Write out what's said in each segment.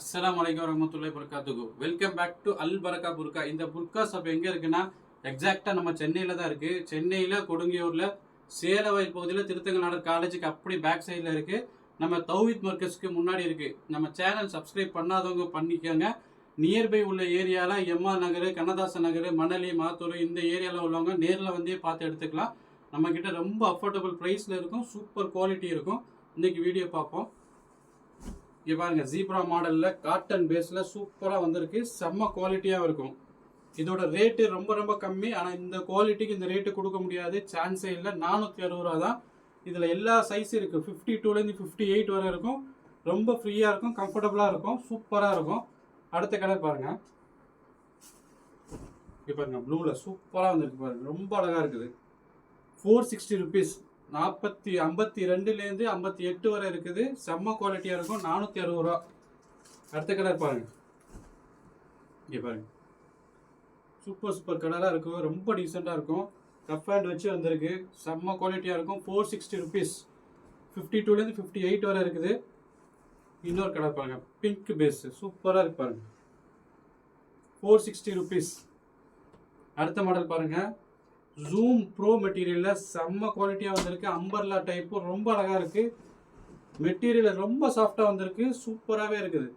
அஸ்ஸலாமு அலைக்கும் வரஹ்மத்துல்லாஹி வபரகாத்துஹு. வெல்கம் பேக் டு அல் பரக்கா புர்கா. இந்த புர்கா ஷாப் எங்கே இருக்குன்னா எக்ஸாக்டாக நம்ம சென்னையில் தான் இருக்குது. சென்னையில் கொடுங்கியூரில் சேலவயல் பகுதியில் திருத்தங்கநாடர் காலேஜுக்கு அப்படி பேக் சைடில் இருக்குது. நம்ம தௌஹீத் மர்கஸ்க்கு முன்னாடி இருக்குது. நம்ம சேனல் சப்ஸ்கிரைப் பண்ணாதவங்க பண்ணிக்கோங்க. நியர்பை உள்ள ஏரியாவில் எம்ஆர் நகர், கண்ணதாசன் நகர், மணலி, மாத்தூர் இந்த ஏரியாவில் உள்ளவங்க நேரில் வந்தே பார்த்து எடுத்துக்கலாம். நம்மக்கிட்ட ரொம்ப அஃபோர்டபுள் ப்ரைஸில் இருக்கும், சூப்பர் குவாலிட்டி இருக்கும். இன்றைக்கி வீடியோ பார்ப்போம். இங்கே பாருங்கள், ஜீப்ரா மாடலில் காட்டன் பேஸில் சூப்பராக வந்திருக்கு. செம்ம குவாலிட்டியாக இருக்கும். இதோட ரேட்டு ரொம்ப ரொம்ப கம்மி. ஆனால் இந்த குவாலிட்டிக்கு இந்த ரேட்டு கொடுக்க முடியாது, சான்ஸே இல்லை. 460 ரூபா தான். இதில் எல்லா சைஸும் இருக்குது. 52லேருந்து 58 வரை இருக்கும். ரொம்ப ஃப்ரீயாக இருக்கும், கம்ஃபர்டபுளாக இருக்கும், சூப்பராக இருக்கும். அடுத்த கலர் பாருங்கள். இங்கே பாருங்கள், ப்ளூவில் சூப்பராக வந்திருக்கு பாருங்கள். ரொம்ப அழகாக இருக்குது. 460 ருபீஸ். 52லேருந்து 58 வரை இருக்குது. செம்ம குவாலிட்டியாக இருக்கும். 460 ரூபா. அடுத்த கலர் பாருங்கள். இங்கே பாருங்கள், சூப்பர் சூப்பர் கலராக இருக்கும். ரொம்ப டீசெண்டாக இருக்கும். கப் ஹேண்ட் வச்சு வந்திருக்கு. செம்ம குவாலிட்டியாக இருக்கும். 460 ருபீஸ். 52லேருந்து 58 வரை இருக்குது. இன்னொரு கலர் பாருங்கள், பிங்க் பேஸு சூப்பராக இருக்கு பாருங்கள். 460 ருபீஸ். அடுத்த மாடல் பாருங்கள், ஜூம் ப்ரோ மெட்டீரியலில் செம்ம குவாலிட்டியாக வந்திருக்கு. அம்பர்லா டைப்பு ரொம்ப அழகாக இருக்குது. மெட்டீரியல் ரொம்ப சாஃப்டாக வந்திருக்கு. சூப்பராகவே இருக்குது.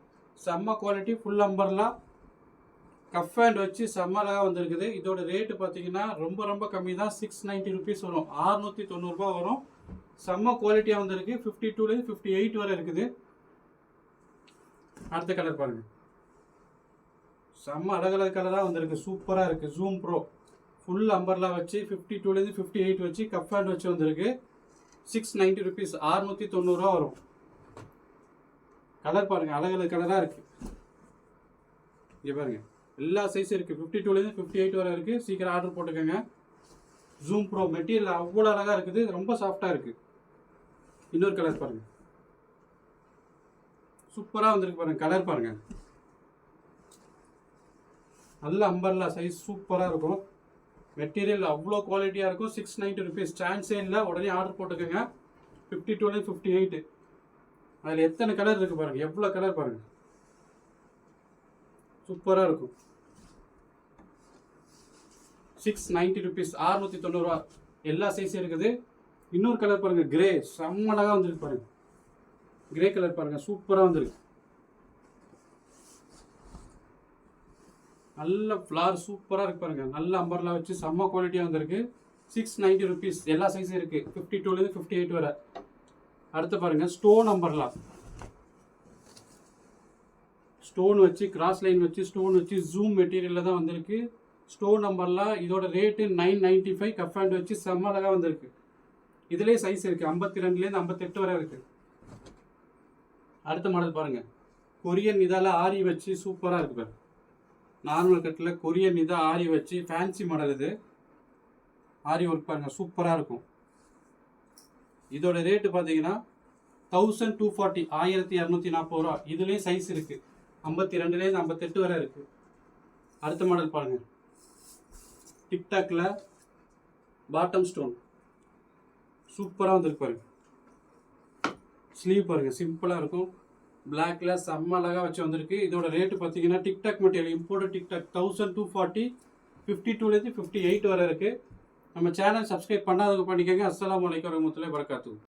செம்ம quality, full umbrella. Cuff hand வச்சு செம்ம அழகாக வந்திருக்குது. இதோட ரேட்டு பார்த்தீங்கன்னா ரொம்ப ரொம்ப கம்மி தான். 690 ருபீஸ் வரும். 690 ரூபா வரும். செம்ம குவாலிட்டியாக வந்திருக்கு. 52லேருந்து 58 வரை இருக்குது. அடுத்த கலர் பாருங்கள், செம்ம அழகழகு கலராக வந்திருக்கு. சூப்பராக இருக்குது. ஜூம் ப்ரோ ஃபுல் அம்பர்லா வச்சு 52லேருந்து 58 வச்சு கப் ஹேண்ட் வச்சு வந்திருக்கு. 690 ருபீஸ். 690 ரூபா வரும். கலர் பாருங்கள், அழகழகு கலராக இருக்குது. இங்கே பாருங்கள், எல்லா சைஸும் இருக்குது. 52லேருந்து 58 வரை இருக்குது. சீக்கிரம் ஆர்டர் போட்டுக்கோங்க. ஜூம் ப்ரோ மெட்டீரியல் அவ்வளோ அழகாக இருக்குது. ரொம்ப சாஃப்டாக இருக்குது. இன்னொரு கலர் பாருங்கள், சூப்பராக வந்திருக்கு பாருங்கள். கலர் பாருங்கள், நல்ல அம்பர்லா சைஸ் சூப்பராக இருக்கும். மெட்டீரியல் அவ்வளோ குவாலிட்டியாக இருக்கும். 690 ருபீஸ். சான்ஸே இல்லை. உடனே ஆர்டர் போட்டுக்கோங்க. 52லேருந்து 58. அதில் எத்தனை கலர் இருக்குது பாருங்கள். எவ்வளோ கலர் பாருங்கள். சூப்பராக இருக்கும். 690 ருபீஸ். 690 ரூபா. எல்லா சைஸும் இருக்குது. இன்னொரு கலர் பாருங்கள், கிரே செம்ம அழகாக வந்துருக்கு பாருங்கள். கிரே கலர் பாருங்கள், சூப்பராக வந்துருக்கு. நல்ல ஃப்ளார் சூப்பராக இருக்கு பாருங்கள். நல்ல அம்பர்லா வச்சு செம்ம குவாலிட்டியாக வந்திருக்கு. 690 ருபீஸ். எல்லா சைஸும் இருக்குது. 52லேருந்து 58 வரை. அடுத்து பாருங்கள், ஸ்டோன் அம்பர்லா. ஸ்டோன் வச்சு கிராஸ் லைன் வச்சு ஸ்டோன் வச்சு ஜூம் மெட்டீரியலில் தான் வந்திருக்கு. Stone umbrella. இதோட ரேட்டு 995. கப் ஹேண்ட் வச்சு செம்ம அழகாக வந்திருக்கு. இதுலேயே சைஸ் இருக்குது. 52லேருந்து 58 வரை இருக்குது. அடுத்த மாடல் பாருங்கள், கொரியன் இதால் ஆரி வச்சு சூப்பராக இருக்குது பாருங்கள். நார்மல் கட்டில் கொரியன் இதை ஆரி வச்சு ஃபேன்சி மாடல். இது ஆரி ஒர்க் பாருங்கள், சூப்பராக இருக்கும். இதோட ரேட்டு பார்த்தீங்கன்னா 1240. 1240 ரூபா. இதுலேயும் சைஸ் இருக்குது. 52லேருந்து 58 வரை இருக்குது. அடுத்த மாடல் பாருங்கள், டிக்டாக்ல பாட்டம் ஸ்டோன் சூப்பராக வந்துருக்கு பாருங்கள். ஸ்லீவ் பாருங்கள், சிம்பிளாக இருக்கும். பிளாக்ல செம்ம அழகாக வச்சு வந்திருக்கு. இதோட ரேட்டு பார்த்தீங்கன்னா டிக்டாக் மெட்டீரியல், இம்போர்ட் டிக்டாக், 1240. 52லேருந்து 58 வரை இருக்குது. நம்ம சேனல் சப்ஸ்கிரைப் பண்ணாதவங்க பண்ணிக்கோங்க. அஸ்ஸலாமு அலைக்கும் வரஹ்மத்துல்லாஹி வபரகாத்துஹு.